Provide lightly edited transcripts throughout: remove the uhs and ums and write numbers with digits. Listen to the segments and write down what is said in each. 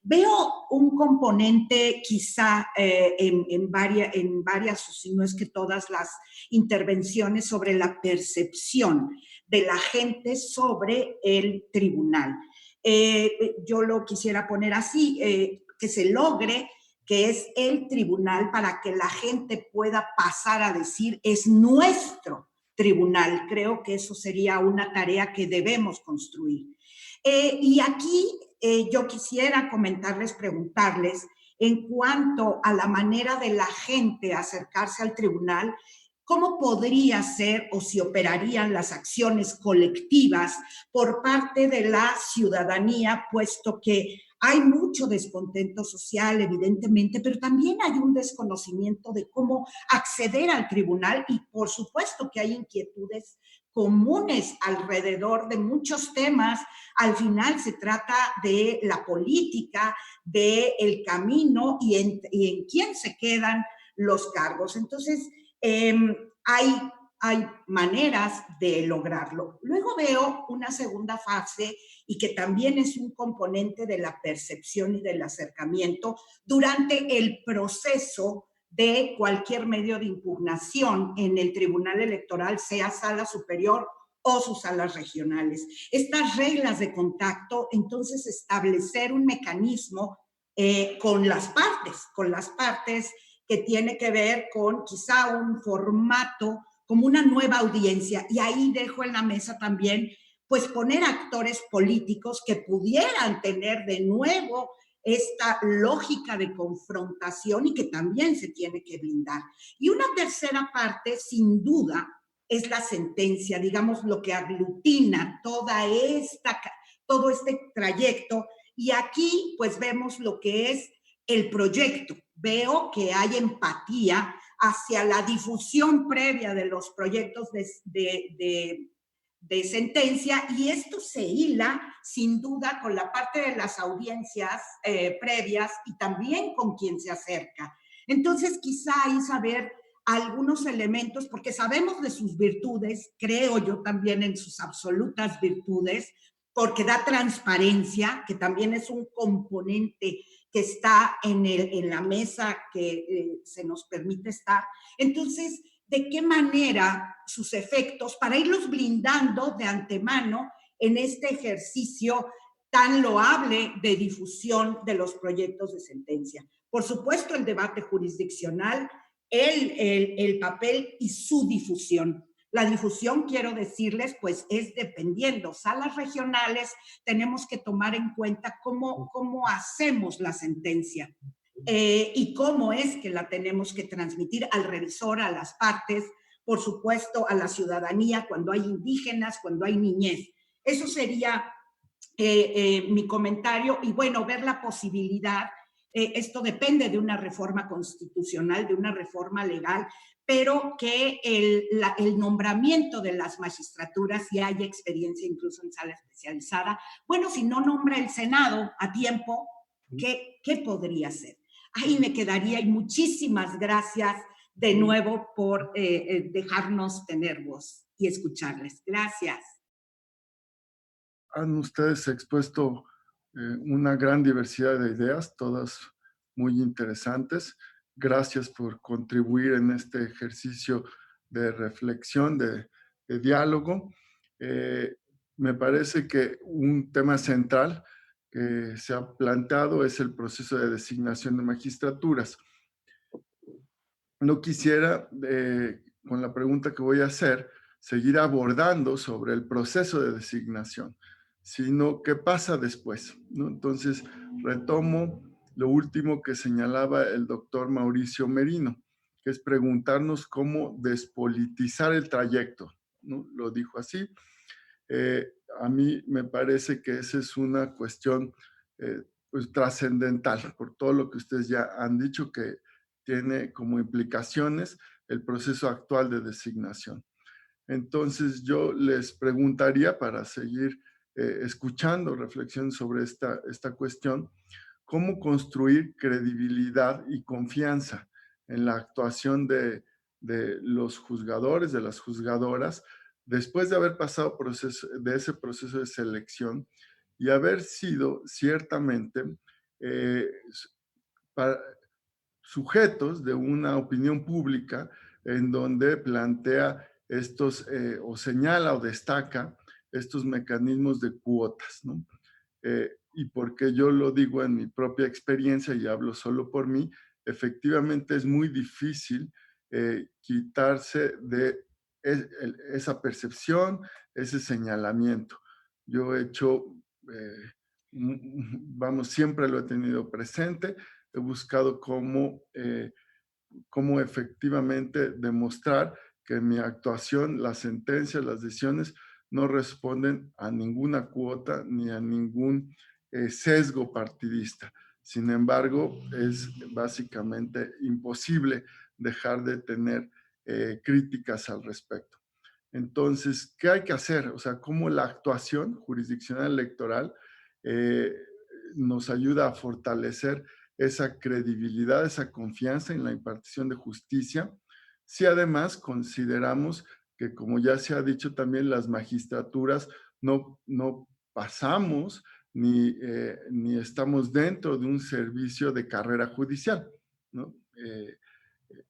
Veo un componente quizá en varias, o si no es que todas las intervenciones sobre la percepción de la gente sobre el tribunal. Yo lo quisiera poner así, que se logre que es el tribunal para que la gente pueda pasar a decir es nuestro tribunal. Creo que eso sería una tarea que debemos construir. Y aquí yo quisiera comentarles, preguntarles en cuanto a la manera de la gente acercarse al tribunal, ¿cómo podría ser o si operarían las acciones colectivas por parte de la ciudadanía, puesto que hay mucho descontento social, evidentemente, pero también hay un desconocimiento de cómo acceder al tribunal y por supuesto que hay inquietudes comunes alrededor de muchos temas. Al final se trata de la política, del camino y en quién se quedan los cargos. Entonces, hay, hay maneras de lograrlo. Luego veo una segunda fase y que también es un componente de la percepción y del acercamiento durante el proceso de cualquier medio de impugnación en el Tribunal Electoral, sea sala superior o sus salas regionales. Estas reglas de contacto, entonces establecer un mecanismo con las partes que tiene que ver con quizá un formato como una nueva audiencia. Y ahí dejo en la mesa también, pues poner actores políticos que pudieran tener de nuevo esta lógica de confrontación y que también se tiene que blindar. Y una tercera parte, sin duda, es la sentencia, digamos, lo que aglutina todo este trayecto. Y aquí, pues, vemos lo que es el proyecto. Veo que hay empatía hacia la difusión previa de los proyectos de sentencia y esto se hila sin duda con la parte de las audiencias previas y también con quien se acerca. Entonces, quizá ahí saber algunos elementos, porque sabemos de sus virtudes, creo yo también en sus absolutas virtudes, porque da transparencia, que también es un componente que está en la mesa que se nos permite estar. Entonces, ¿de qué manera sus efectos, para irlos blindando de antemano en este ejercicio tan loable de difusión de los proyectos de sentencia? Por supuesto, el debate jurisdiccional, el papel y su difusión. La difusión, quiero decirles, pues es dependiendo. Salas regionales tenemos que tomar en cuenta cómo hacemos la sentencia y cómo es que la tenemos que transmitir al revisor, a las partes, por supuesto, a la ciudadanía, cuando hay indígenas, cuando hay niñez. Eso sería mi comentario y bueno, ver la posibilidad, esto depende de una reforma constitucional, de una reforma legal, pero que el nombramiento de las magistraturas, si hay experiencia incluso en sala especializada, bueno, si no nombra el Senado a tiempo, ¿qué podría ser? Ahí me quedaría y muchísimas gracias de nuevo por dejarnos tener voz y escucharles. Gracias. Han ustedes expuesto una gran diversidad de ideas, todas muy interesantes. Gracias por contribuir en este ejercicio de reflexión, de diálogo. Eh, Me parece que un tema central que se ha planteado es el proceso de designación de magistraturas. No quisiera, con la pregunta que voy a hacer, seguir abordando sobre el proceso de designación, sino qué pasa después, ¿no? Entonces, retomo lo último que señalaba el doctor Mauricio Merino, que es preguntarnos cómo despolitizar el trayecto, ¿no? Lo dijo así. Eh, a mí me parece que esa es una cuestión pues, trascendental por todo lo que ustedes ya han dicho que tiene como implicaciones el proceso actual de designación. Entonces yo les preguntaría para seguir escuchando reflexiones sobre esta cuestión, cómo construir credibilidad y confianza en la actuación de los juzgadores, de las juzgadoras, después de haber pasado de ese proceso de selección y haber sido ciertamente eh, para sujetos de una opinión pública en donde plantea estos o señala o destaca estos mecanismos de cuotas, ¿no? Y porque yo lo digo en mi propia experiencia y hablo solo por mí, efectivamente es muy difícil quitarse de esa percepción, ese señalamiento. Yo he hecho, eh, vamos, siempre lo he tenido presente, he buscado cómo efectivamente demostrar que mi actuación, las sentencias, las decisiones no responden a ninguna cuota ni a ningún sesgo partidista. Sin embargo, es básicamente imposible dejar de tener críticas al respecto. Entonces, ¿qué hay que hacer? O sea, cómo la actuación jurisdiccional electoral eh, nos ayuda a fortalecer esa credibilidad, esa confianza en la impartición de justicia, si además consideramos que, como ya se ha dicho también, las magistraturas no pasamos ni estamos dentro de un servicio de carrera judicial, ¿no?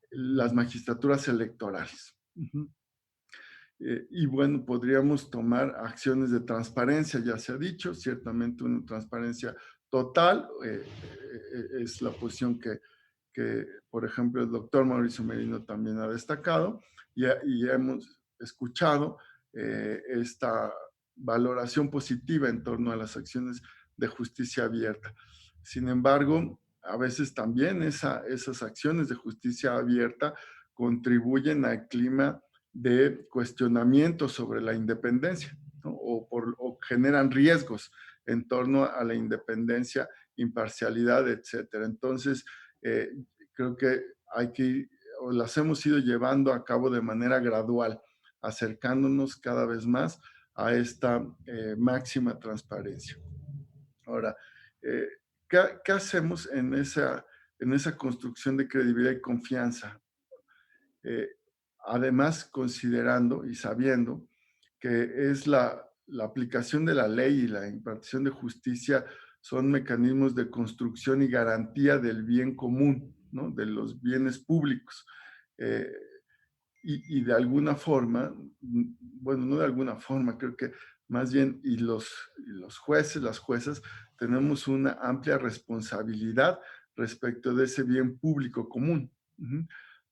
Las magistraturas electorales. Y bueno, podríamos tomar acciones de transparencia, ya se ha dicho, ciertamente una transparencia total es la posición que, por ejemplo, el doctor Mauricio Merino también ha destacado y hemos escuchado esta valoración positiva en torno a las acciones de justicia abierta. Sin embargo, a veces también esas acciones de justicia abierta contribuyen al clima de cuestionamiento sobre la independencia, ¿no? O generan riesgos en torno a la independencia, imparcialidad, etcétera. Entonces, eh, creo que hay que ir, o las hemos ido llevando a cabo de manera gradual, acercándonos cada vez más a esta máxima transparencia. Ahora, eh, ¿qué hacemos en esa construcción de credibilidad y confianza? Eh, Además, considerando y sabiendo que es la aplicación de la ley y la impartición de justicia son mecanismos de construcción y garantía del bien común, ¿no? De los bienes públicos. Eh, y de alguna forma, bueno, no de alguna forma, creo que más bien, y los jueces, las juezas, tenemos una amplia responsabilidad respecto de ese bien público común.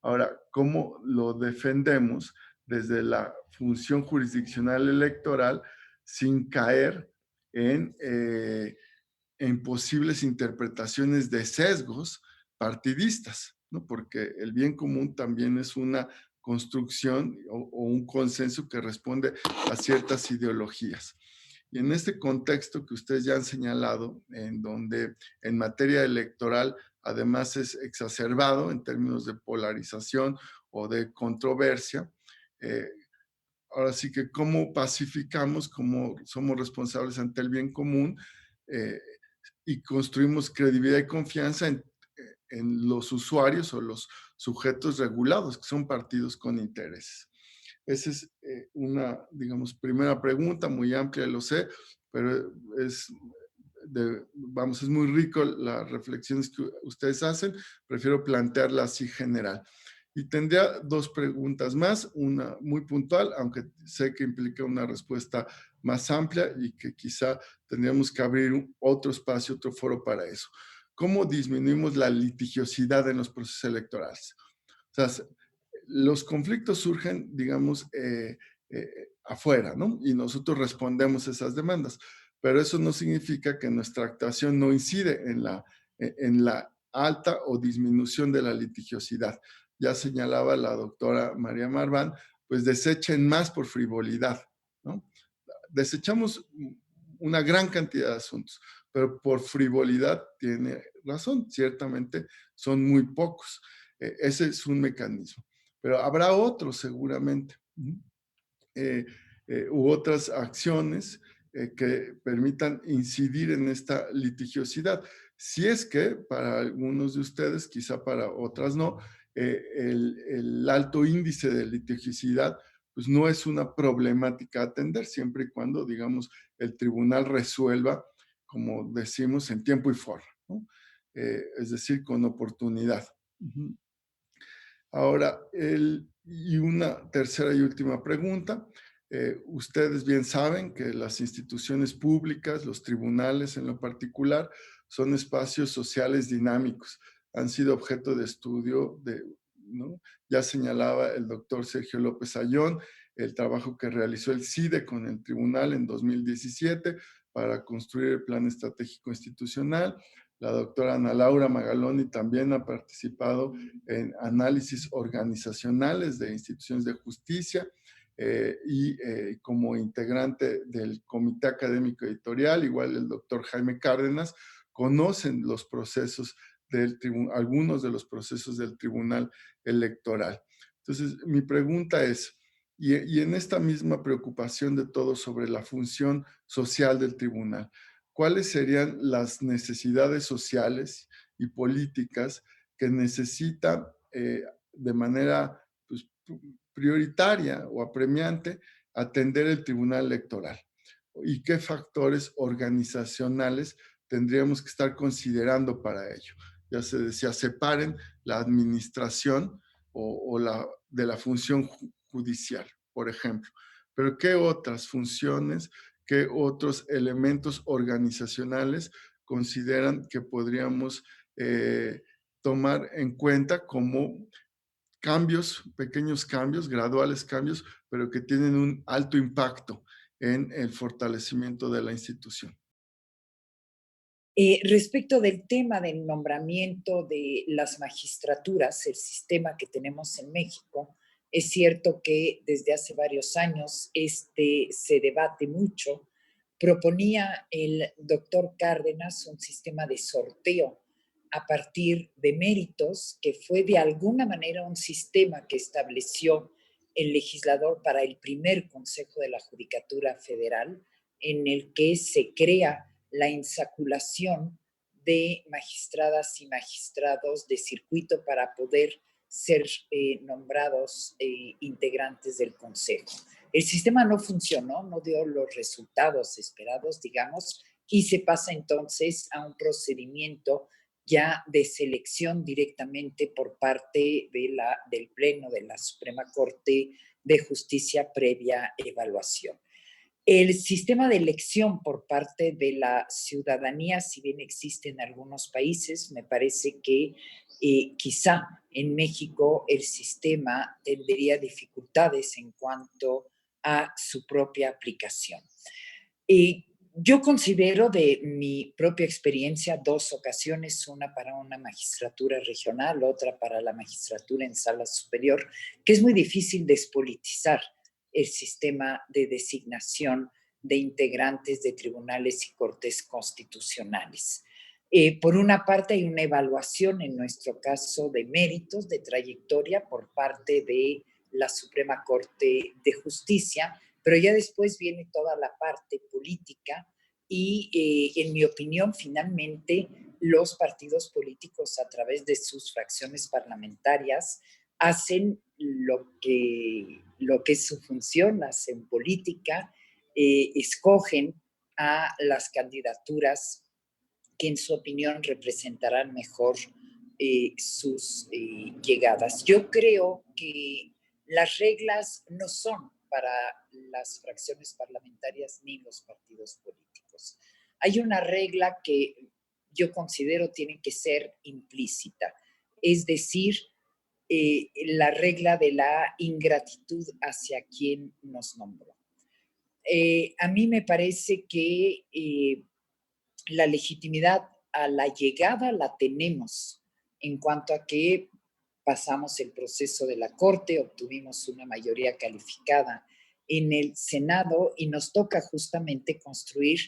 Ahora, ¿cómo lo defendemos desde la función jurisdiccional electoral sin caer en, eh, en posibles interpretaciones de sesgos partidistas, ¿no? Porque el bien común también es una construcción o un consenso que responde a ciertas ideologías. Y en este contexto que ustedes ya han señalado, en donde en materia electoral además es exacerbado en términos de polarización o de controversia, eh, ahora sí que cómo pacificamos, cómo somos responsables ante el bien común, eh, y construimos credibilidad y confianza en los usuarios o los sujetos regulados, que son partidos con intereses. Esa es una, digamos, primera pregunta, muy amplia, lo sé, pero vamos, es muy rico las reflexiones que ustedes hacen, prefiero plantearla así general. Y tendría dos preguntas más, una muy puntual, aunque sé que implica una respuesta más amplia y que quizá tendríamos que abrir otro espacio, otro foro para eso. ¿Cómo disminuimos la litigiosidad en los procesos electorales? O sea, los conflictos surgen, digamos, afuera, ¿no? Y nosotros respondemos a esas demandas, pero eso no significa que nuestra actuación no incide en la alta o disminución de la litigiosidad. Ya señalaba la doctora María Marván, pues desechen más por frivolidad, ¿no? Desechamos una gran cantidad de asuntos, pero por frivolidad tiene razón, ciertamente son muy pocos. Ese es un mecanismo, pero habrá otros seguramente, eh, u otras acciones que permitan incidir en esta litigiosidad. Si es que para algunos de ustedes, quizá para otras no, el alto índice de litigiosidad pues no es una problemática a atender, siempre y cuando, digamos, el tribunal resuelva, como decimos, en tiempo y forma. ¿no? Es decir, con oportunidad. Ujú. Ahora, y una tercera y última pregunta. Ustedes bien saben que las instituciones públicas, los tribunales en lo particular, son espacios sociales dinámicos. Han sido objeto de estudio ¿no? Ya señalaba el doctor Sergio López Ayón el trabajo que realizó el CIDE con el tribunal en 2017 para construir el plan estratégico institucional. La doctora Ana Laura Magaloni también ha participado en análisis organizacionales de instituciones de justicia como integrante del Comité Académico Editorial, igual el doctor Jaime Cárdenas, conocen los procesos algunos de los procesos del Tribunal Electoral. Entonces, mi pregunta es, y en esta misma preocupación de todos sobre la función social del tribunal, ¿cuáles serían las necesidades sociales y políticas que necesita de manera pues, prioritaria o apremiante atender el tribunal electoral? ¿Y qué factores organizacionales tendríamos que estar considerando para ello? Ya se decía, separen la administración de la función judicial, por ejemplo. Pero ¿qué otras funciones, qué otros elementos organizacionales consideran que podríamos tomar en cuenta como cambios, pequeños cambios, graduales cambios, pero que tienen un alto impacto en el fortalecimiento de la institución? Respecto del tema del nombramiento de las magistraturas, el sistema que tenemos en México, es cierto que desde hace varios años se debate mucho. Proponía el doctor Cárdenas un sistema de sorteo a partir de méritos, que fue de alguna manera un sistema que estableció el legislador para el primer Consejo de la Judicatura Federal, en el que se crea la insaculación de magistradas y magistrados de circuito para poder ser nombrados integrantes del Consejo. El sistema no funcionó, no dio los resultados esperados, digamos, y se pasa entonces a un procedimiento ya de selección directamente por parte del Pleno de la Suprema Corte de Justicia previa evaluación. El sistema de elección por parte de la ciudadanía, si bien existe en algunos países, me parece que quizá en México el sistema tendría dificultades en cuanto a su propia aplicación. Yo considero de mi propia experiencia 2 ocasiones, una para una magistratura regional, otra para la magistratura en sala superior, que es muy difícil despolitizar el sistema de designación de integrantes de tribunales y cortes constitucionales. Por una parte, hay una evaluación, en nuestro caso, de méritos, de trayectoria por parte de la Suprema Corte de Justicia, pero ya después viene toda la parte política y, en mi opinión, finalmente, los partidos políticos, a través de sus fracciones parlamentarias, hacen lo que es su función, hacen política, escogen a las candidaturas que en su opinión representarán mejor sus llegadas. Yo creo que las reglas no son para las fracciones parlamentarias ni los partidos políticos. Hay una regla que yo considero tiene que ser implícita, es decir, la regla de la ingratitud hacia quien nos nombró. A mí me parece que la legitimidad a la llegada la tenemos en cuanto a que pasamos el proceso de la Corte, obtuvimos una mayoría calificada en el Senado y nos toca justamente construir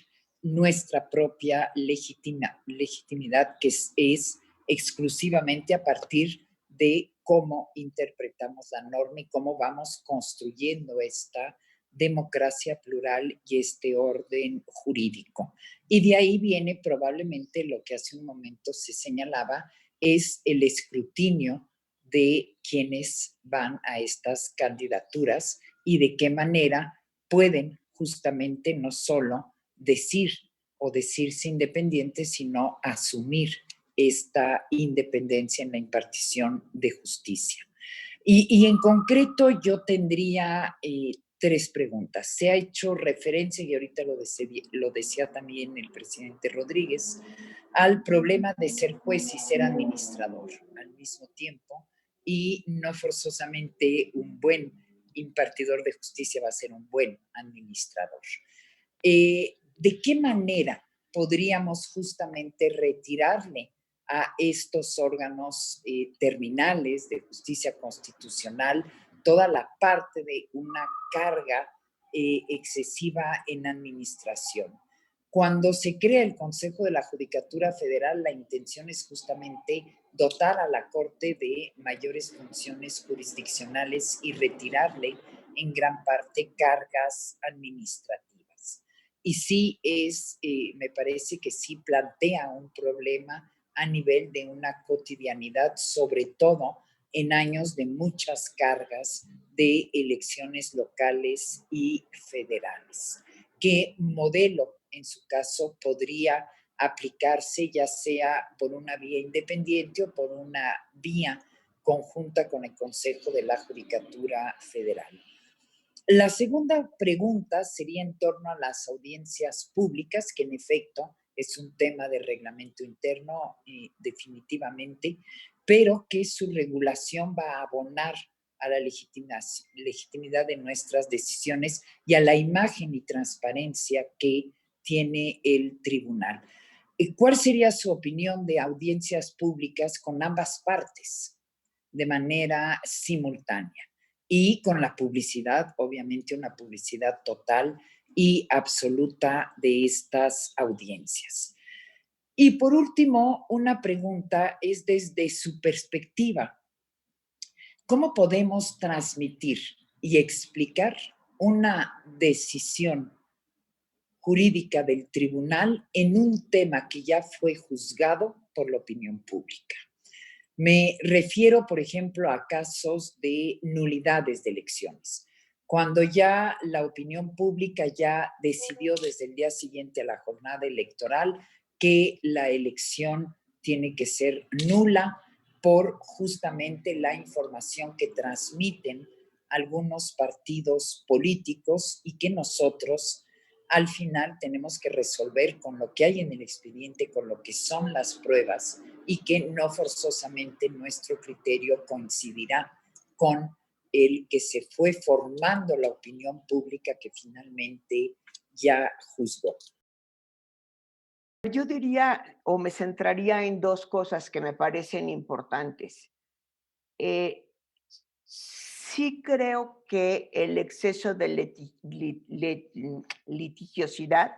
nuestra propia legitimidad, que es exclusivamente a partir de cómo interpretamos la norma y cómo vamos construyendo esta democracia plural y este orden jurídico. Y de ahí viene probablemente lo que hace un momento se señalaba, es el escrutinio de quienes van a estas candidaturas y de qué manera pueden justamente no solo decir o decirse independiente, sino asumir esta independencia en la impartición de justicia. Y en concreto yo tendría 3 preguntas. Se ha hecho referencia, y ahorita lo decía también el presidente Rodríguez, al problema de ser juez y ser administrador al mismo tiempo, y no forzosamente un buen impartidor de justicia va a ser un buen administrador. ¿De qué manera podríamos justamente retirarle a estos órganos terminales de justicia constitucional toda la parte de una carga excesiva en administración? Cuando se crea el Consejo de la Judicatura Federal, la intención es justamente dotar a la Corte de mayores funciones jurisdiccionales y retirarle en gran parte cargas administrativas. Y sí me parece que sí plantea un problema a nivel de una cotidianidad, sobre todo en años de muchas cargas de elecciones locales y federales. ¿Qué modelo, en su caso, podría aplicarse, ya sea por una vía independiente o por una vía conjunta con el Consejo de la Judicatura Federal? La segunda pregunta sería en torno a las audiencias públicas, que en efecto es un tema de reglamento interno definitivamente, pero que su regulación va a abonar a la legitimidad de nuestras decisiones y a la imagen y transparencia que tiene el tribunal. ¿Cuál sería su opinión de audiencias públicas con ambas partes de manera simultánea? Y con la publicidad, obviamente una publicidad total y absoluta de estas audiencias. Y por último, una pregunta es desde su perspectiva. ¿Cómo podemos transmitir y explicar una decisión jurídica del tribunal en un tema que ya fue juzgado por la opinión pública? Me refiero, por ejemplo, a casos de nulidades de elecciones, cuando ya la opinión pública ya decidió desde el día siguiente a la jornada electoral que la elección tiene que ser nula por justamente la información que transmiten algunos partidos políticos y que nosotros al final tenemos que resolver con lo que hay en el expediente, con lo que son las pruebas, y que no forzosamente nuestro criterio coincidirá con el que se fue formando la opinión pública que finalmente ya juzgó. Yo diría o me centraría en 2 cosas que me parecen importantes. Sí creo que el exceso de litigiosidad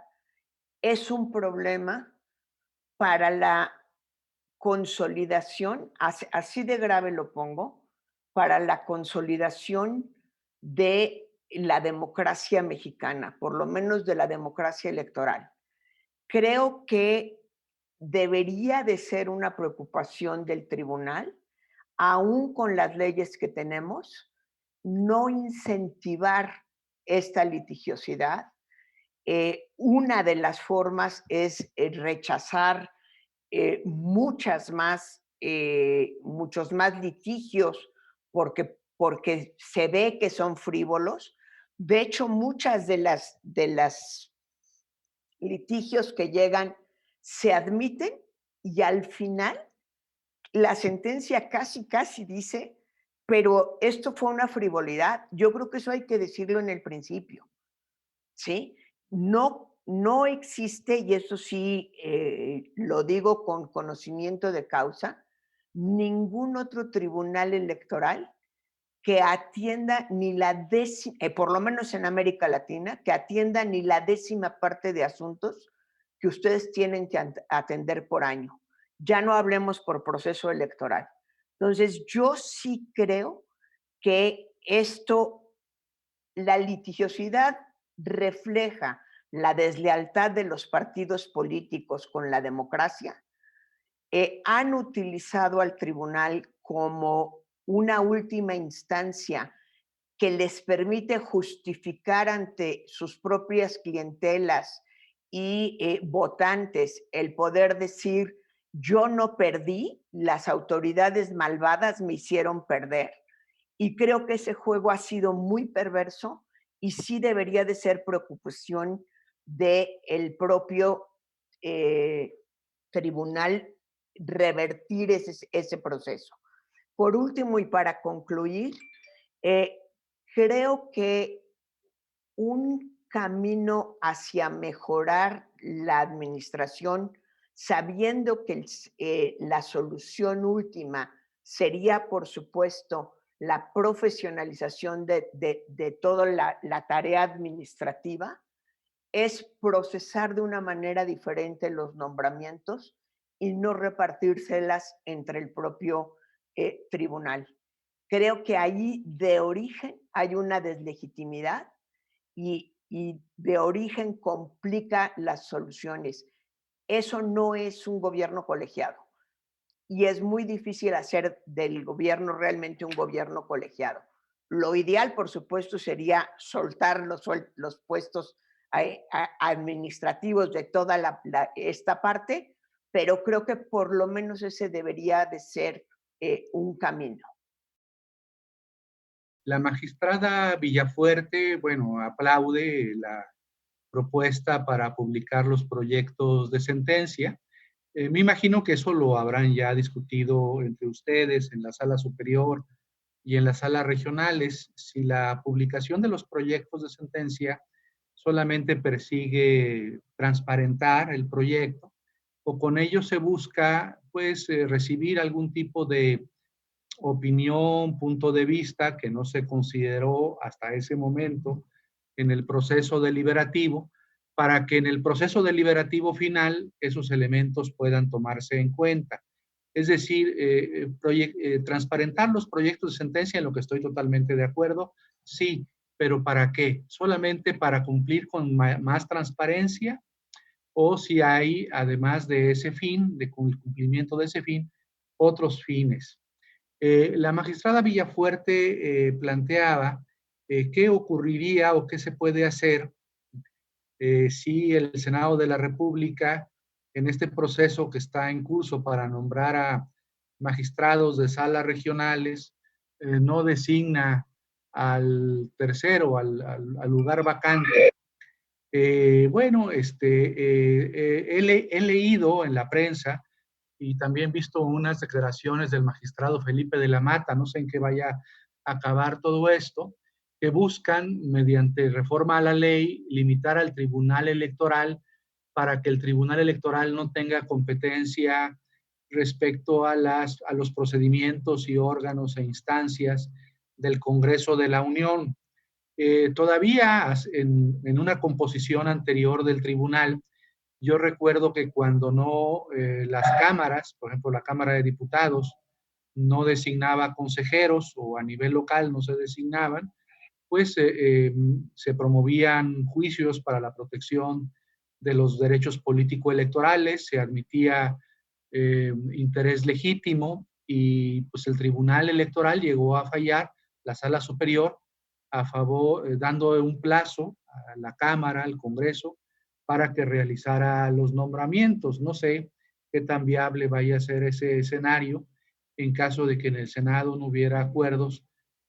es un problema para la consolidación, así de grave lo pongo, para la consolidación de la democracia mexicana, por lo menos de la democracia electoral. Creo que debería de ser una preocupación del tribunal, aún con las leyes que tenemos, no incentivar esta litigiosidad. Una de las formas es rechazar muchos más litigios porque se ve que son frívolos. De hecho, muchas de las litigios que llegan se admiten y al final la sentencia casi dice, pero esto fue una frivolidad. Yo creo que eso hay que decirlo en el principio, ¿sí? No existe, y eso sí lo digo con conocimiento de causa, ningún otro tribunal electoral que atienda ni la décima, por lo menos en América Latina, que atienda ni la 10ª parte de asuntos que ustedes tienen que atender por año. Ya no hablemos por proceso electoral. Entonces, yo sí creo que la litigiosidad refleja la deslealtad de los partidos políticos con la democracia. Han utilizado al tribunal como una última instancia que les permite justificar ante sus propias clientelas y votantes el poder decir, yo no perdí, las autoridades malvadas me hicieron perder. Y creo que ese juego ha sido muy perverso y sí debería de ser preocupación del propio tribunal revertir ese proceso. Por último, y para concluir, creo que un camino hacia mejorar la administración, sabiendo que la solución última sería, por supuesto, la profesionalización de toda la tarea administrativa, es procesar de una manera diferente los nombramientos y no repartírselas entre el propio tribunal. Creo que ahí de origen hay una deslegitimidad y de origen complica las soluciones. Eso no es un gobierno colegiado y es muy difícil hacer del gobierno realmente un gobierno colegiado. Lo ideal, por supuesto, sería soltar los puestos administrativos de toda esta parte, pero creo que por lo menos ese debería de ser un camino. La magistrada Villafuerte, bueno, aplaude la propuesta para publicar los proyectos de sentencia. Me imagino que eso lo habrán ya discutido entre ustedes en la sala superior y en las salas regionales. Si la publicación de los proyectos de sentencia solamente persigue transparentar el proyecto o con ello se busca pues recibir algún tipo de opinión, punto de vista que no se consideró hasta ese momento en el proceso deliberativo, para que en el proceso deliberativo final esos elementos puedan tomarse en cuenta. Es decir, transparentar los proyectos de sentencia, en lo que estoy totalmente de acuerdo, sí, pero ¿para qué? ¿Solamente para cumplir con más transparencia? O si hay, además de ese fin, de cumplimiento de ese fin, otros fines. La magistrada Villafuerte planteaba qué ocurriría o qué se puede hacer si el Senado de la República, en este proceso que está en curso para nombrar a magistrados de salas regionales, no designa al tercero, al lugar vacante. Bueno, he leído en la prensa y también visto unas declaraciones del magistrado Felipe de la Mata, no sé en qué vaya a acabar todo esto, que buscan, mediante reforma a la ley, limitar al Tribunal Electoral para que el Tribunal Electoral no tenga competencia respecto a los procedimientos y órganos e instancias del Congreso de la Unión. Todavía en una composición anterior del tribunal, yo recuerdo que cuando las cámaras, por ejemplo, la Cámara de Diputados, no designaba consejeros o a nivel local no se designaban, pues se promovían juicios para la protección de los derechos político-electorales, se admitía interés legítimo y pues el Tribunal Electoral llegó a fallar, la Sala Superior, a favor, dando un plazo a la Cámara, al Congreso, para que realizara los nombramientos. No sé qué tan viable vaya a ser ese escenario en caso de que en el Senado no hubiera acuerdos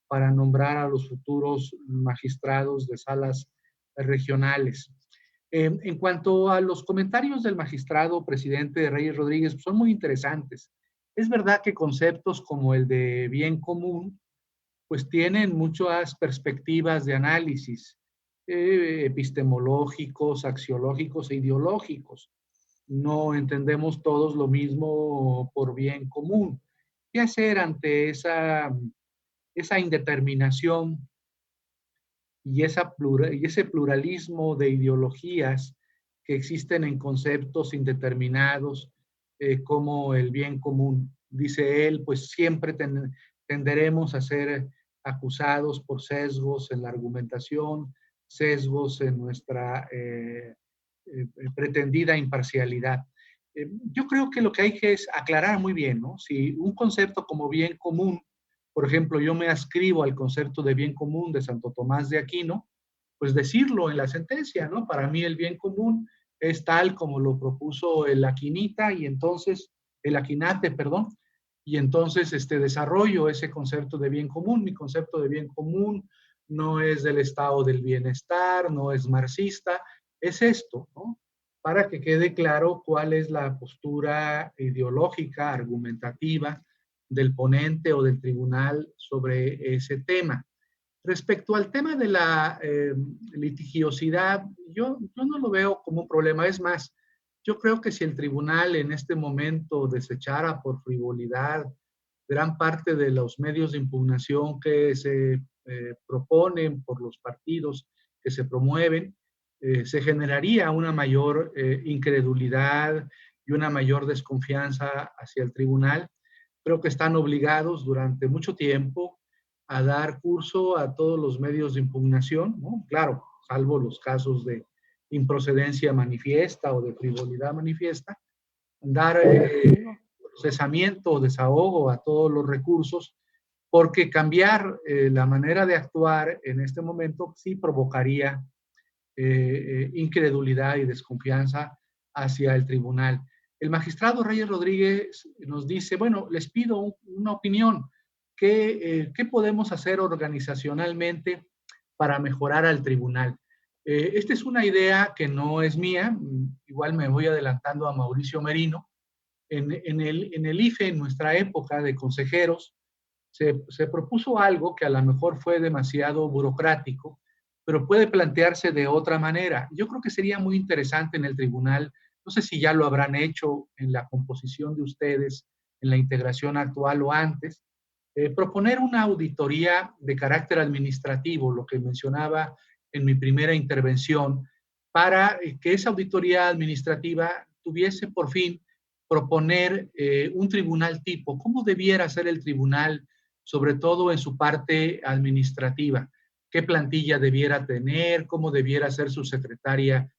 para nombrar a los futuros magistrados de salas regionales. En cuanto a los comentarios del magistrado presidente Reyes Rodríguez, son muy interesantes. Es verdad que conceptos como el de bien común, pues tienen muchas perspectivas de análisis epistemológicos, axiológicos e ideológicos. No entendemos todos lo mismo por bien común. ¿Qué hacer ante esa indeterminación y ese pluralismo de ideologías que existen en conceptos indeterminados como el bien común? Dice él, pues siempre tenderemos a ser acusados por sesgos en la argumentación, sesgos en nuestra pretendida imparcialidad. Yo creo que lo que hay que es aclarar muy bien, ¿no? Si un concepto como bien común, por ejemplo, yo me adscribo al concepto de bien común de Santo Tomás de Aquino, pues decirlo en la sentencia, ¿no? Para mí el bien común es tal como lo propuso el Aquinita y entonces, el Aquinate, perdón, y entonces desarrollo ese concepto de bien común. Mi concepto de bien común no es del estado del bienestar, no es marxista, es esto, ¿no? Para que quede claro cuál es la postura ideológica, argumentativa del ponente o del tribunal sobre ese tema. Respecto al tema de la litigiosidad, yo no lo veo como un problema. Es más, yo creo que si el tribunal en este momento desechara por frivolidad gran parte de los medios de impugnación que se proponen por los partidos que se promueven, se generaría una mayor incredulidad y una mayor desconfianza hacia el tribunal. Creo que están obligados durante mucho tiempo a dar curso a todos los medios de impugnación, ¿no? Claro, salvo los casos de improcedencia manifiesta o de frivolidad manifiesta, dar procesamiento o desahogo a todos los recursos, porque cambiar la manera de actuar en este momento sí provocaría incredulidad y desconfianza hacia el tribunal. El magistrado Reyes Rodríguez nos dice, bueno, les pido una opinión. ¿Qué podemos hacer organizacionalmente para mejorar al tribunal? Esta es una idea que no es mía, igual me voy adelantando a Mauricio Merino. En el IFE, en nuestra época de consejeros, se propuso algo que a lo mejor fue demasiado burocrático, pero puede plantearse de otra manera. Yo creo que sería muy interesante en el tribunal, no sé si ya lo habrán hecho en la composición de ustedes, en la integración actual o antes, proponer una auditoría de carácter administrativo, lo que mencionaba en mi primera intervención, para que esa auditoría administrativa tuviese por fin proponer un tribunal tipo. ¿Cómo debiera ser el tribunal, sobre todo en su parte administrativa? ¿Qué plantilla debiera tener? ¿Cómo debiera ser su secretaría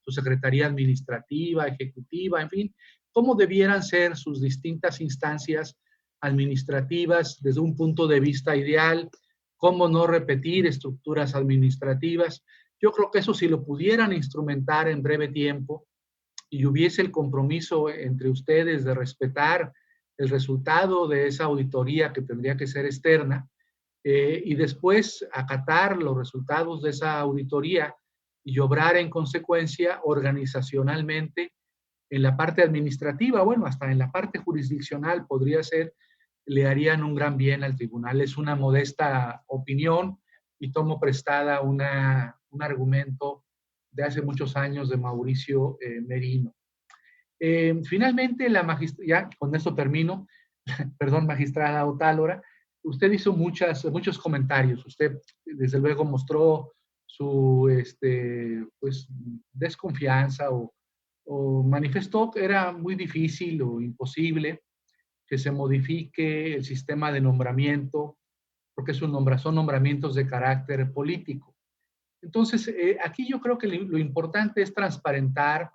administrativa, ejecutiva? En fin, ¿cómo debieran ser sus distintas instancias administrativas desde un punto de vista ideal? ¿Cómo no repetir estructuras administrativas? Yo creo que eso, si lo pudieran instrumentar en breve tiempo y hubiese el compromiso entre ustedes de respetar el resultado de esa auditoría, que tendría que ser externa, y después acatar los resultados de esa auditoría y obrar en consecuencia organizacionalmente en la parte administrativa, bueno, hasta en la parte jurisdiccional podría ser, le harían un gran bien al tribunal. Es una modesta opinión y tomo prestada un argumento de hace muchos años de Mauricio Merino. Finalmente, ya con esto termino, perdón, magistrada Otálora, usted hizo muchos comentarios. Usted, desde luego, mostró su pues, desconfianza o manifestó que era muy difícil o imposible que se modifique el sistema de nombramiento, porque son nombramientos de carácter político. Entonces, aquí yo creo que lo importante es transparentar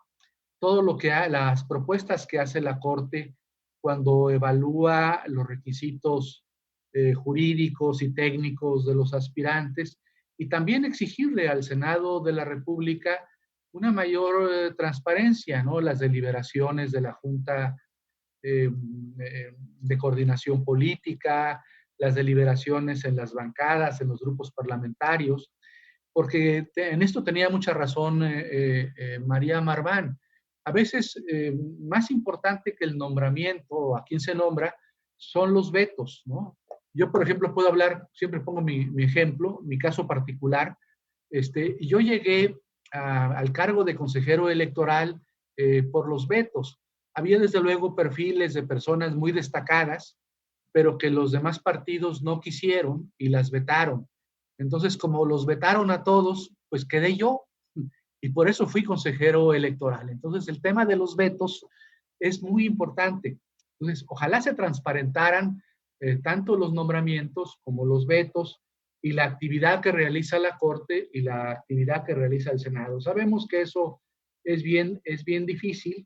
todo lo que las propuestas que hace la Corte cuando evalúa los requisitos jurídicos y técnicos de los aspirantes, y también exigirle al Senado de la República una mayor transparencia, ¿no? Las deliberaciones de la Junta de Coordinación Política, las deliberaciones en las bancadas, en los grupos parlamentarios, porque en esto tenía mucha razón María Marván. A veces, más importante que el nombramiento o a quién se nombra, son los vetos, ¿no? Yo, por ejemplo, puedo hablar, siempre pongo mi ejemplo, mi caso particular. Yo llegué al cargo de consejero electoral por los vetos. Había, desde luego, perfiles de personas muy destacadas, pero que los demás partidos no quisieron y las vetaron. Entonces, como los vetaron a todos, pues quedé yo. Y por eso fui consejero electoral. Entonces, el tema de los vetos es muy importante. Entonces, ojalá se transparentaran tanto los nombramientos como los vetos y la actividad que realiza la Corte y la actividad que realiza el Senado. Sabemos que eso es bien difícil,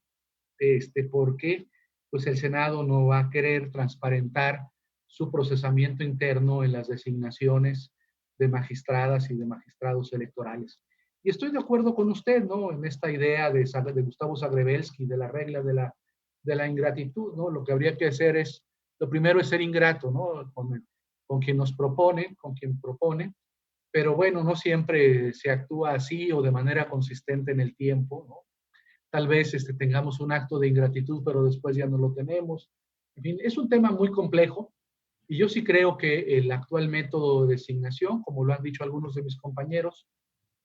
porque pues el Senado no va a querer transparentar su procesamiento interno en las designaciones de magistradas y de magistrados electorales. Y estoy de acuerdo con usted, ¿no? En esta idea de Gustavo Zagrebelsky, de la regla de la ingratitud, ¿no? Lo que habría que hacer es, lo primero es ser ingrato, ¿no? Con quien nos propone, con quien propone, pero bueno, no siempre se actúa así o de manera consistente en el tiempo, ¿no? Tal vez tengamos un acto de ingratitud, pero después ya no lo tenemos. En fin, es un tema muy complejo y yo sí creo que el actual método de designación, como lo han dicho algunos de mis compañeros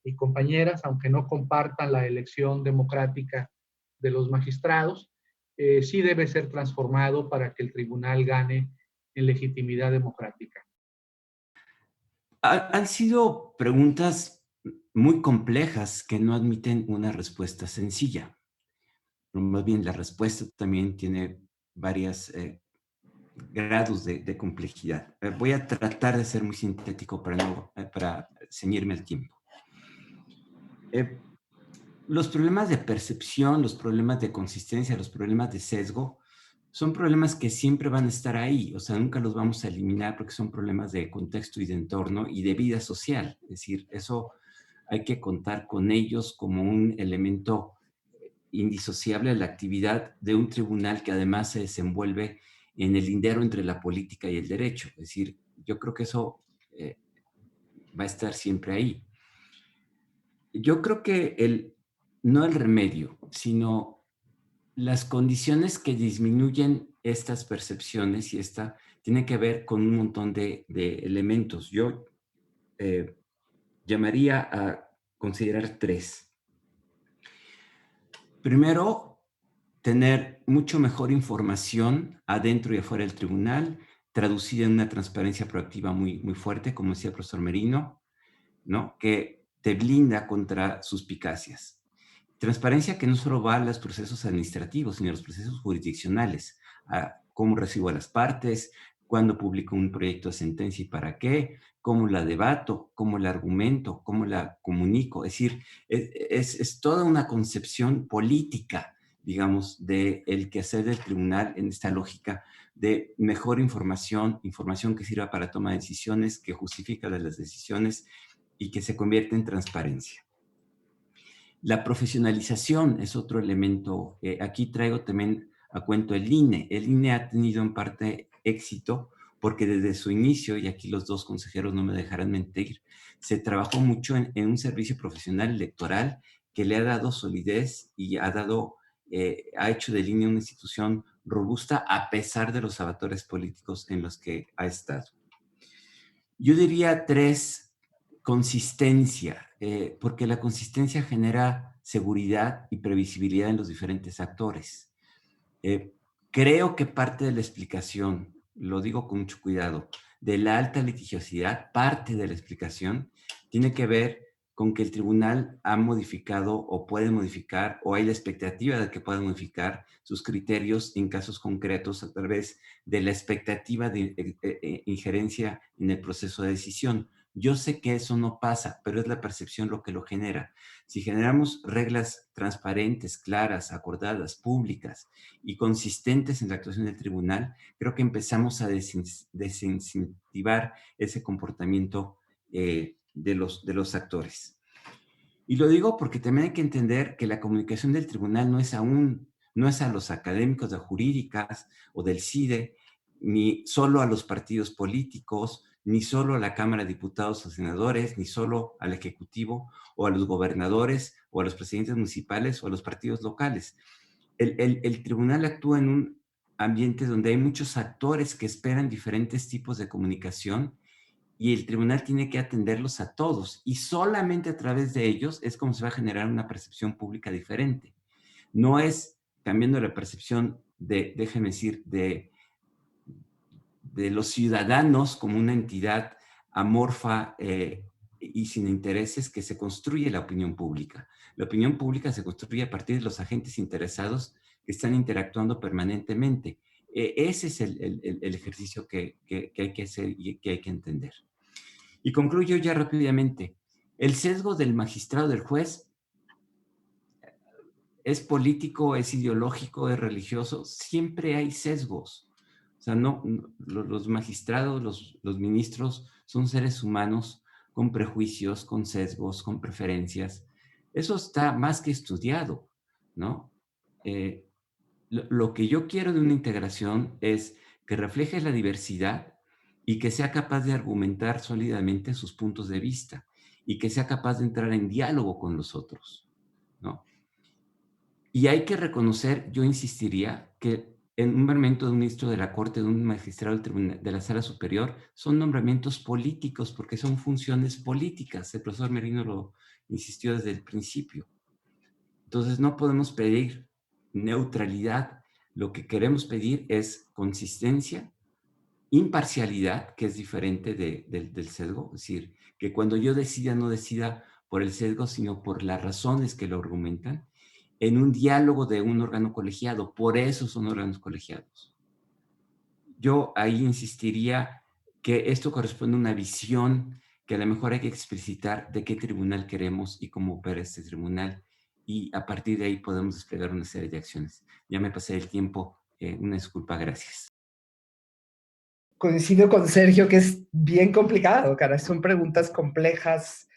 y compañeras, aunque no compartan la elección democrática de los magistrados, sí debe ser transformado para que el tribunal gane en legitimidad democrática. Han sido preguntas muy complejas que no admiten una respuesta sencilla. Más bien, la respuesta también tiene varios grados de complejidad. Voy a tratar de ser muy sintético para ceñirme el tiempo. Los problemas de percepción, los problemas de consistencia, los problemas de sesgo, son problemas que siempre van a estar ahí, o sea, nunca los vamos a eliminar porque son problemas de contexto y de entorno y de vida social. Es decir, eso hay que contar con ellos como un elemento indisociable de la actividad de un tribunal que además se desenvuelve en el lindero entre la política y el derecho. Es decir, yo creo que eso va a estar siempre ahí. Yo creo que no el remedio, sino las condiciones que disminuyen estas percepciones y tiene que ver con un montón de elementos. Yo llamaría a considerar 3. Primero, tener mucho mejor información adentro y afuera del tribunal, traducida en una transparencia proactiva muy, muy fuerte, como decía el profesor Merino, ¿no? Que te blinda contra suspicacias. Transparencia que no solo va a los procesos administrativos, sino a los procesos jurisdiccionales, a cómo recibo a las partes, cuándo publico un proyecto de sentencia y para qué, cómo la debato, cómo la argumento, cómo la comunico. Es decir, es toda una concepción política, digamos, del quehacer del tribunal en esta lógica de mejor información, información que sirva para toma de decisiones, que justifica las decisiones y que se convierte en transparencia. La profesionalización es otro elemento. Aquí traigo también a cuento el INE. El INE ha tenido en parte éxito porque desde su inicio, y aquí los 2 consejeros no me dejarán mentir, se trabajó mucho en un servicio profesional electoral que le ha dado solidez y ha hecho del INE una institución robusta a pesar de los avatares políticos en los que ha estado. Yo diría 3, consistencia, porque la consistencia genera seguridad y previsibilidad en los diferentes actores. Creo que parte de la explicación, lo digo con mucho cuidado, de la alta litigiosidad, parte de la explicación tiene que ver con que el tribunal ha modificado o puede modificar, o hay la expectativa de que pueda modificar sus criterios en casos concretos a través de la expectativa de injerencia en el proceso de decisión. Yo sé que eso no pasa, pero es la percepción lo que lo genera. Si generamos reglas transparentes, claras, acordadas, públicas y consistentes en la actuación del tribunal, creo que empezamos a desincentivar ese comportamiento de los actores. Y lo digo porque también hay que entender que la comunicación del tribunal no es a los académicos de jurídicas o del CIDE, ni solo a los partidos políticos, ni solo a la Cámara de Diputados o Senadores, ni solo al Ejecutivo o a los gobernadores o a los presidentes municipales o a los partidos locales. El tribunal actúa en un ambiente donde hay muchos actores que esperan diferentes tipos de comunicación y el tribunal tiene que atenderlos a todos y solamente a través de ellos es como se va a generar una percepción pública diferente. No es cambiando la percepción déjeme decir, de los ciudadanos como una entidad amorfa y sin intereses que se construye la opinión pública. La opinión pública se construye a partir de los agentes interesados que están interactuando permanentemente. Ese es el ejercicio que hay que hacer y que hay que entender. Y concluyo ya rápidamente. El sesgo del magistrado, del juez, es político, es ideológico, es religioso. Siempre hay sesgos. O sea, los magistrados, los ministros son seres humanos con prejuicios, con sesgos, con preferencias. Eso está más que estudiado, ¿no? Lo que yo quiero de una integración es que refleje la diversidad y que sea capaz de argumentar sólidamente sus puntos de vista y que sea capaz de entrar en diálogo con los otros, ¿no? Y hay que reconocer, yo insistiría, que en un nombramiento de un ministro de la Corte, de un magistrado del tribunal, de la Sala Superior, son nombramientos políticos porque son funciones políticas. El profesor Merino lo insistió desde el principio. Entonces no podemos pedir neutralidad. Lo que queremos pedir es consistencia, imparcialidad, que es diferente del sesgo. Es decir, que cuando yo decida, no decida por el sesgo, sino por las razones que lo argumentan, en un diálogo de un órgano colegiado. Por eso son órganos colegiados. Yo ahí insistiría que esto corresponde a una visión que a lo mejor hay que explicitar de qué tribunal queremos y cómo opera este tribunal. Y a partir de ahí podemos desplegar una serie de acciones. Ya me pasé el tiempo. Una disculpa, gracias. Coincido con Sergio que es bien complicado, cara. Son preguntas complejas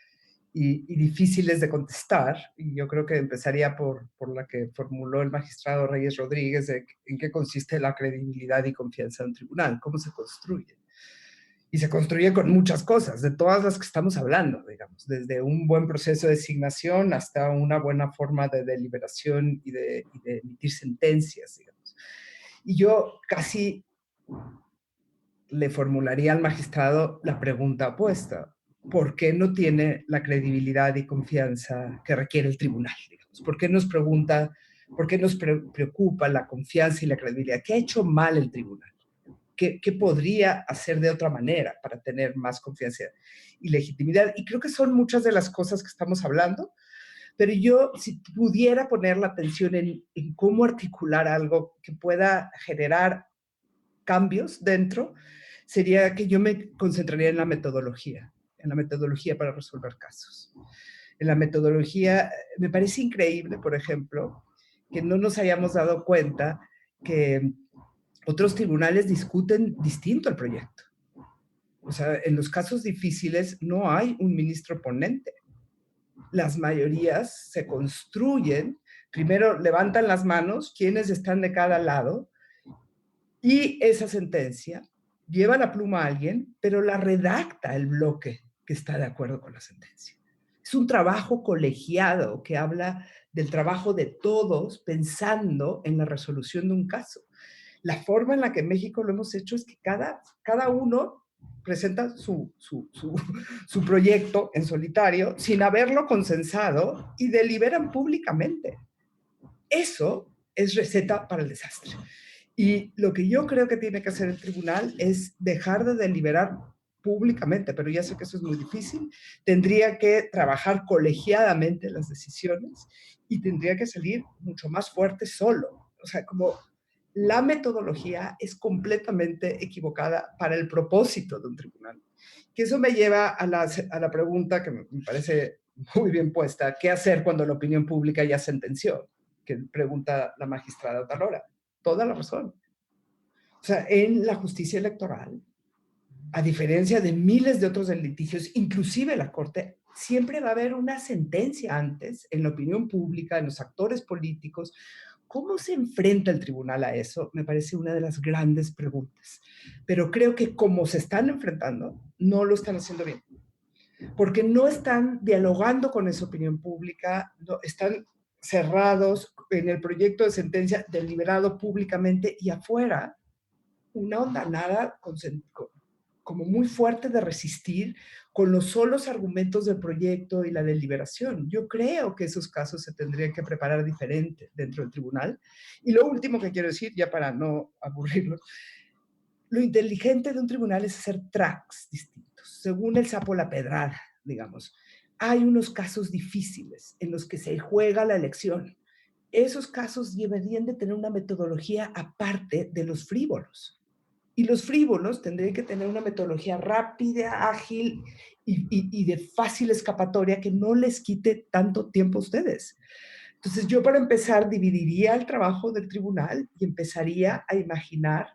y difíciles de contestar. Y yo creo que empezaría por la que formuló el magistrado Reyes Rodríguez, de en qué consiste la credibilidad y confianza de un tribunal, cómo se construye. Y se construye con muchas cosas, de todas las que estamos hablando, digamos, desde un buen proceso de designación hasta una buena forma de deliberación y de emitir sentencias, digamos. Y yo casi le formularía al magistrado la pregunta opuesta. ¿Por qué no tiene la credibilidad y confianza que requiere el tribunal? Digamos? ¿Por qué nos pregunta, por qué nos preocupa la confianza y la credibilidad? ¿Qué ha hecho mal el tribunal? ¿Qué podría hacer de otra manera para tener más confianza y legitimidad? Y creo que son muchas de las cosas que estamos hablando, pero yo, si pudiera poner la atención en cómo articular algo que pueda generar cambios dentro, sería que yo me concentraría en la metodología para resolver casos. En la metodología, me parece increíble, por ejemplo, que no nos hayamos dado cuenta que otros tribunales discuten distinto el proyecto. O sea, en los casos difíciles no hay un ministro ponente. Las mayorías se construyen, primero levantan las manos, quienes están de cada lado, y esa sentencia lleva la pluma a alguien, pero la redacta el bloque que está de acuerdo con la sentencia. Es un trabajo colegiado que habla del trabajo de todos pensando en la resolución de un caso. La forma en la que en México lo hemos hecho es que cada uno presenta su proyecto en solitario sin haberlo consensado y deliberan públicamente. Eso es receta para el desastre. Y lo que yo creo que tiene que hacer el tribunal es dejar de deliberar públicamente, pero ya sé que eso es muy difícil. Tendría que trabajar colegiadamente las decisiones y tendría que salir mucho más fuerte solo. O sea, como la metodología es completamente equivocada para el propósito de un tribunal. Que eso me lleva a la pregunta que me parece muy bien puesta: ¿qué hacer cuando la opinión pública ya sentenció? Que pregunta la magistrada Otalora. Toda la razón. O sea, en la justicia electoral, a diferencia de miles de otros litigios, inclusive la Corte, siempre va a haber una sentencia antes en la opinión pública, en los actores políticos. ¿Cómo se enfrenta el tribunal a eso? Me parece una de las grandes preguntas. Pero creo que como se están enfrentando, no lo están haciendo bien. Porque no están dialogando con esa opinión pública, no, están cerrados en el proyecto de sentencia deliberado públicamente y afuera una ondanada como muy fuerte de resistir con los solos argumentos del proyecto y la deliberación. Yo creo que esos casos se tendrían que preparar diferente dentro del tribunal. Y lo último que quiero decir, ya para no aburrirlos, lo inteligente de un tribunal es hacer tracks distintos, según el sapo la pedrada, digamos. Hay unos casos difíciles en los que se juega la elección. Esos casos deberían de tener una metodología aparte de los frívolos. Y los frívolos tendrían que tener una metodología rápida, ágil y de fácil escapatoria que no les quite tanto tiempo a ustedes. Entonces yo, para empezar, dividiría el trabajo del tribunal y empezaría a imaginar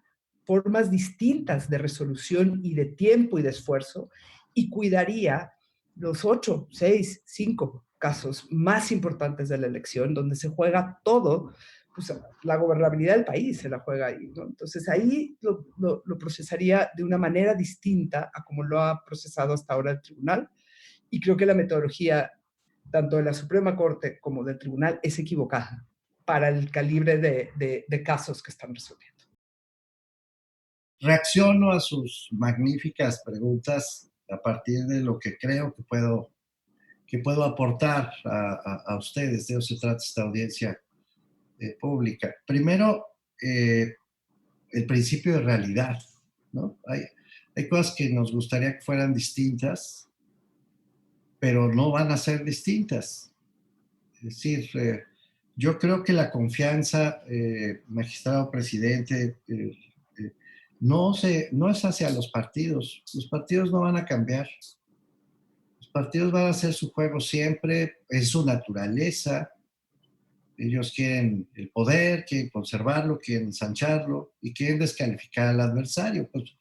formas distintas de resolución y de tiempo y de esfuerzo, y cuidaría los 8, 6, 5 casos más importantes de la elección, donde se juega todo, pues la gobernabilidad del país se la juega ahí, ¿no? Entonces ahí lo procesaría de una manera distinta a como lo ha procesado hasta ahora el tribunal, y creo que la metodología tanto de la Suprema Corte como del tribunal es equivocada para el calibre de casos que están resolviendo. Reacciono a sus magníficas preguntas a partir de lo que creo que puedo aportar a ustedes. De eso se trata esta audiencia pública. Primero, el principio de realidad, ¿no? Hay cosas que nos gustaría que fueran distintas, pero no van a ser distintas. Es decir, yo creo que la confianza, magistrado presidente, no es hacia los partidos. Los partidos no van a cambiar. Los partidos van a hacer su juego siempre, es su naturaleza. Ellos quieren el poder, quieren conservarlo, quieren ensancharlo y quieren descalificar al adversario. Pues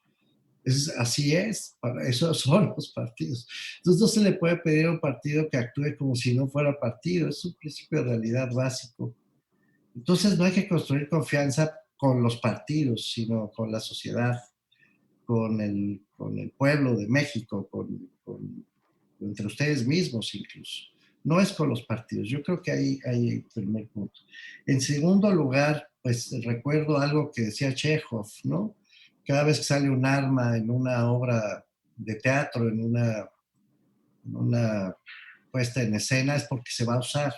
así es, para eso son los partidos. Entonces no se le puede pedir a un partido que actúe como si no fuera partido. Es un principio de realidad básico. Entonces no hay que construir confianza con los partidos, sino con la sociedad, con el pueblo de México, entre ustedes mismos incluso. No es con los partidos. Yo creo que ahí hay el primer punto. En segundo lugar, pues recuerdo algo que decía Chekhov, ¿no? Cada vez que sale un arma en una obra de teatro, en una puesta en escena, es porque se va a usar.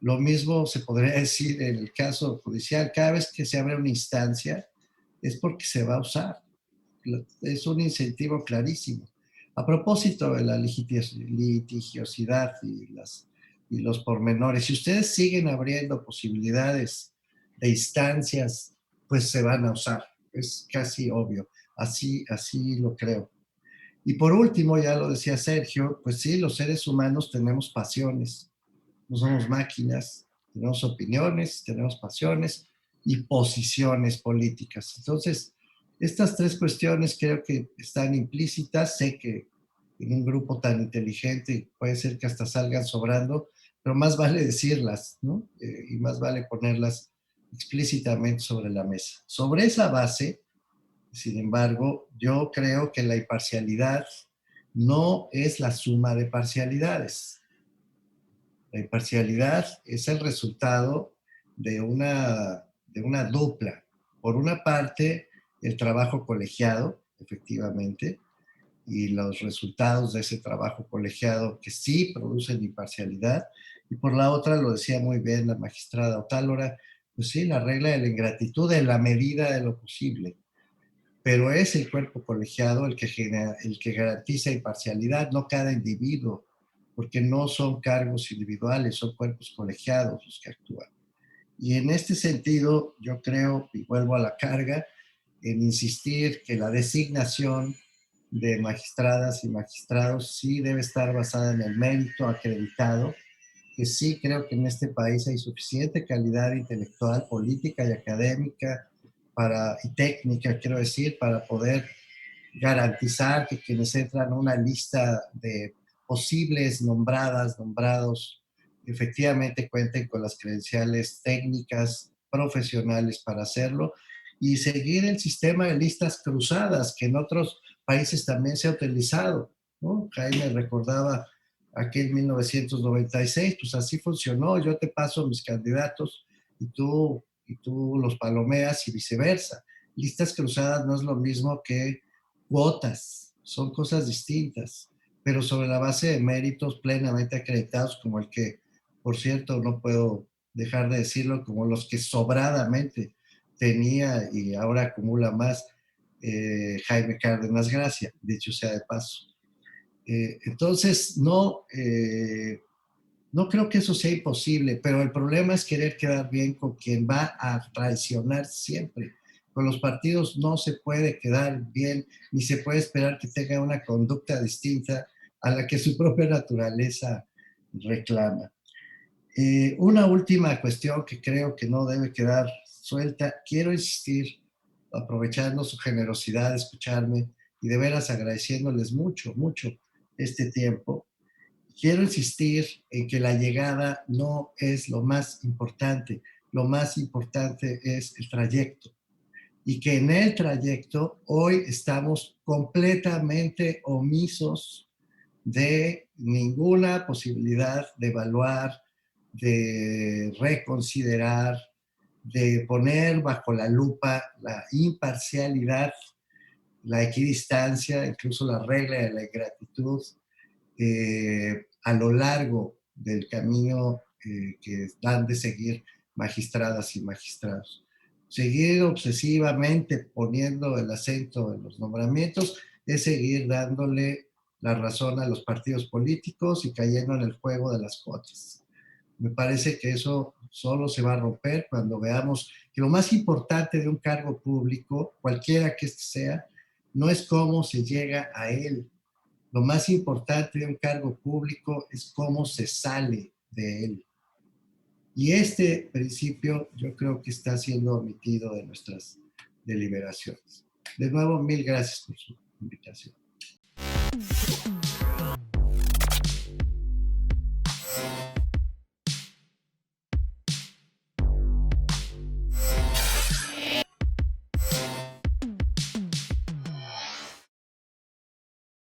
Lo mismo se podría decir en el caso judicial. Cada vez que se abre una instancia, es porque se va a usar. Es un incentivo clarísimo. A propósito de la litigiosidad y los pormenores, si ustedes siguen abriendo posibilidades de instancias, pues se van a usar. Es casi obvio. Así lo creo. Y por último, ya lo decía Sergio, pues sí, los seres humanos tenemos pasiones. No somos máquinas, tenemos opiniones, tenemos pasiones y posiciones políticas. Entonces, estas tres cuestiones creo que están implícitas. Sé que en un grupo tan inteligente puede ser que hasta salgan sobrando, pero más vale decirlas, ¿no? Y más vale ponerlas explícitamente sobre la mesa. Sobre esa base, sin embargo, yo creo que la imparcialidad no es la suma de parcialidades. La imparcialidad es el resultado de una dupla. Por una parte, el trabajo colegiado, efectivamente, y los resultados de ese trabajo colegiado que sí producen imparcialidad. Y por la otra, lo decía muy bien la magistrada Otálora, pues sí, la regla de la ingratitud en la medida de lo posible. Pero es el cuerpo colegiado el que garantiza imparcialidad, no cada individuo, porque no son cargos individuales, son cuerpos colegiados los que actúan. Y en este sentido, yo creo, y vuelvo a la carga, en insistir que la designación de magistradas y magistrados sí debe estar basada en el mérito acreditado, que sí creo que en este país hay suficiente calidad intelectual, política y académica y técnica, quiero decir, para poder garantizar que quienes entran a una lista de posibles nombrados, efectivamente cuenten con las credenciales técnicas, profesionales para hacerlo, y seguir el sistema de listas cruzadas que en otros países también se ha utilizado, ¿no? Jaime recordaba aquel 1996, pues así funcionó. Yo te paso mis candidatos y tú los palomeas y viceversa. Listas cruzadas no es lo mismo que cuotas, son cosas distintas, pero sobre la base de méritos plenamente acreditados, como el que, por cierto, no puedo dejar de decirlo, como los que sobradamente tenía y ahora acumula más Jaime Cárdenas Gracia, dicho sea de paso. Entonces, no creo que eso sea imposible, pero el problema es querer quedar bien con quien va a traicionar siempre. Con los partidos no se puede quedar bien, ni se puede esperar que tenga una conducta distinta a la que su propia naturaleza reclama. Una última cuestión que creo que no debe quedar suelta. Quiero insistir, aprovechando su generosidad de escucharme y de veras agradeciéndoles mucho, mucho este tiempo. Quiero insistir en que la llegada no es lo más importante es el trayecto. Y que en el trayecto hoy estamos completamente omisos de ninguna posibilidad de evaluar, de reconsiderar, de poner bajo la lupa la imparcialidad, la equidistancia, incluso la regla de la ingratitud, a lo largo del camino que dan de seguir magistradas y magistrados. Seguir obsesivamente poniendo el acento en los nombramientos es seguir dándole la razón a los partidos políticos y cayendo en el juego de las cuotas. Me parece que eso solo se va a romper cuando veamos que lo más importante de un cargo público, cualquiera que este sea, no es cómo se llega a él. Lo más importante de un cargo público es cómo se sale de él. Y este principio yo creo que está siendo omitido de nuestras deliberaciones. De nuevo, mil gracias por su invitación.